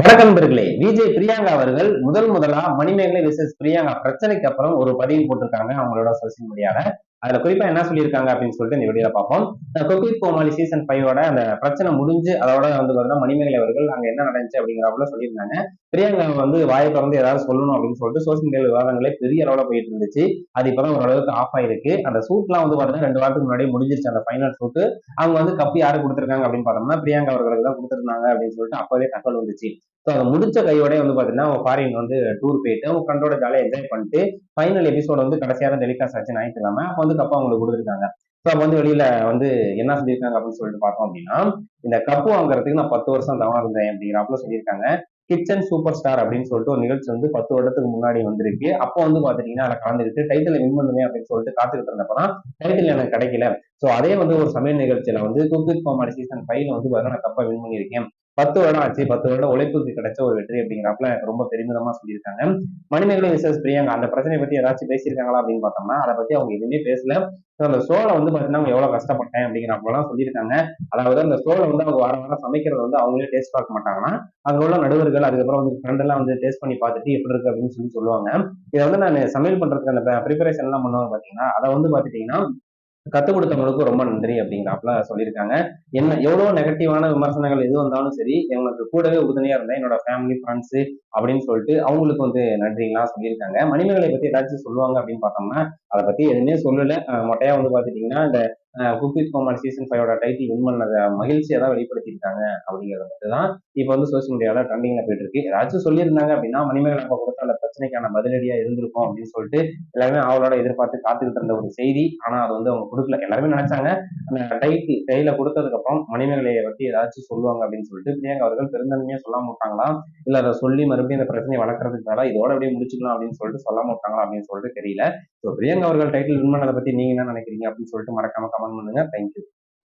வணக்கம் நண்பர்களே. விஜய் பிரியங்கா அவர்கள் முதலா மணிமேகலை வெர்சஸ் பிரியங்கா பிரச்சனைக்கு அப்புறம் ஒரு பதிவு போட்டிருக்காங்க அவங்களோட சோசியல் மீடியால. அதுல குறிப்பா என்ன சொல்லியிருக்காங்க அப்படின்னு சொல்லிட்டு இந்த வீடியோல பார்ப்போம். குக் வித் கோமாளி சீசன் 5 அந்த பிரச்சனை முடிஞ்சு அதோட பாத்தீங்கன்னா மணிமேகலை அவர்கள் அங்க என்ன நடந்துச்சு அப்படிங்கிறப்பல சொல்லியிருந்தாங்க. பிரியங்கா வாயை திறந்து ஏதாவது சொல்லணும் அப்படின்னு சொல்லிட்டு சோசியல் மீடியா விவாதங்களே பெரிய அளவுல போயிட்டு இருந்துச்சு. அது இப்பதான் ஓரளவுக்கு ஆஃப் ஆயிருக்கு. அந்த ஷூட்லாம் பாத்தீங்கன்னா 2 வாரத்துக்கு முன்னாடி முடிஞ்சிருச்சு. அந்த ஃபைனல் ஷூட். அவங்க கப் யாரு கொடுத்திருக்காங்க அப்படின்னு பார்த்தோம்னா பிரியங்கா அவர்களுக்கு தான் கொடுத்திருந்தாங்க அப்படின்னு சொல்லிட்டு அப்பவே தகவல் வந்துச்சு. அதை முடிச்ச கையோட பாத்தீங்கன்னா அவங்க ஃபாரின் டூர் போயிட்டு அவங்க ஃப்ரெண்டோட ஜாலியா என்ஜாய் பண்ணிட்டு ஃபைனல் எபிசோட் கடைசியா தான் டெலிகாஸ்ட் ஆச்சு ஞாயிற்றுக்கிழமை. அப்ப கப்பா அவங்களுக்கு கொடுத்துருக்காங்க. ஸோ அப்ப வெளியில என்ன சொல்லியிருக்காங்க அப்படின்னு சொல்லிட்டு பார்த்தோம் அப்படின்னா, இந்த கப்பு வாங்குறதுக்கு நான் 10 வருஷம் தவம் இருந்தேன் அப்படிங்கிறப்பல சொல்லியிருக்காங்க. கிச்சன் சூப்பர் ஸ்டார் அப்படின்னு சொல்லிட்டு ஒரு நிகழ்ச்சி 10 வருடத்துக்கு முன்னாடி வந்திருக்கு. அப்போ பாத்தீங்கன்னா அதை கலந்துக்கிட்டு டைட்டில் வின் பண்ணுவேன் அப்படின்னு சொல்லிட்டு காத்துக்கிட்டு இருந்தப்பதான் டைட்டில் எனக்கு கிடைக்கல. சோ அதே ஒரு சமையல் நிகழ்ச்சியில குக் வித் கோமாளி சீசன் 5 பாத்தீங்கன்னா நான் கப்பா வின் பண்ணியிருக்கேன். 10 வருடம் ஆச்சு. 10 வருடம் உழைப்புக்கு கிடைச்ச ஒரு வெற்றி அப்படிங்கிறப்பல எனக்கு ரொம்ப பெருமிதமா சொல்லியிருக்காங்க. மணிமேகலை விசஸ் பிரியங்கா அந்த பிரச்சனையை பத்தி ஏதாச்சும் பேசியிருக்காங்களா அப்படின்னு பார்த்தோம்னா அதை பத்தி அவங்க எதுவுமே பேசல. அந்த ஷோல பாத்தீங்கன்னா அவங்க எவ்வளவு கஷ்டப்பட்டேன் அப்படிங்கிறப்பெல்லாம் சொல்லியிருக்காங்க. அதாவது அந்த ஷோல அவங்க வாரம் வாரம் சமைக்கிறத அவங்களே டேஸ்ட் பார்க்க மாட்டாங்கன்னா அங்க உள்ள நடுவர்கள் அதுக்கப்புறம் ஃப்ரெண்ட் எல்லாம் டேஸ்ட் பண்ணி பார்த்துட்டு எப்படி இருக்கு அப்படின்னு சொல்லுவாங்க. இதை நான் சமையல் பண்றதுக்கு அந்த ப்ரிப்பரேஷன் எல்லாம் பண்ணுவாங்க பாத்தீங்கன்னா அதை பாத்துட்டீங்கன்னா கத்துக் கொடுத்தவங்களுக்கு ரொம்ப நன்றி அப்படிங்கிறாப்புல சொல்லியிருக்காங்க. என்ன எவ்வளவு நெகட்டிவான விமர்சனங்கள் எது வந்தாலும் சரி எனக்கு கூடவே உறுதுணையா இருந்தேன் என்னோட ஃபேமிலி ஃப்ரெண்ட்ஸ் அப்படின்னு சொல்லிட்டு அவங்களுக்கு நன்றிலாம் சொல்லியிருக்காங்க. மணிமேகலை பத்தி ஏதாச்சும் சொல்லுவாங்க அப்படின்னு பார்த்தோம்னா அதை பத்தி எதுவுமே சொல்லல. மொட்டையா பாத்துட்டீங்கன்னா இந்த cook with Komali season 5 title win பண்ணத மகிழ்ச்சியை தான் வெளிப்படுத்தியிருக்காங்க அப்படிங்கிறத பத்தி தான் இப்ப சோசியல் மீடியால ட்ரெண்டிங்ல போயிட்டு இருக்கு. ஏதாச்சும் சொல்லியிருந்தாங்க அப்படின்னா மணிமேகலை அப்ப கொடுத்த அந்த பிரச்சனைக்கான பதிலடியா இருந்திருக்கும் அப்படின்னு சொல்லிட்டு எல்லாருமே அவளோட எதிர்பார்த்து காத்துக்கிட்டு இருந்த ஒரு செய்தி. ஆனா அது அவங்க கொடுக்கல. எல்லாருமே நினைச்சாங்க அந்த கையில கொடுத்ததுக்கு அப்புறம் மணிமேகலையை பத்தி ஏதாச்சும் சொல்லுவாங்க அப்படின்னு சொல்லிட்டு பிரியங்கா அவர்கள் பெருந்தன்மையா சொல்லாம விட்டாங்களா இல்ல அதை சொல்லி மறுபடியும் இந்த பிரச்சனையை வளர்க்கறதுக்காக இதோட அப்படியே முடிச்சுக்கலாம் அப்படின்னு சொல்லிட்டு சொல்லாம விட்டாங்களா அப்படின்னு சொல்லிட்டு தெரியல. பிரியங்கா அவர்கள் டைட்டில் வின் பண்ணதை பத்தி நீங்க என்ன நினைக்கிறீங்க அப்படின்னு சொல்லிட்டு மறக்காம கமெண்ட் பண்ணுங்க. தேங்க்யூ.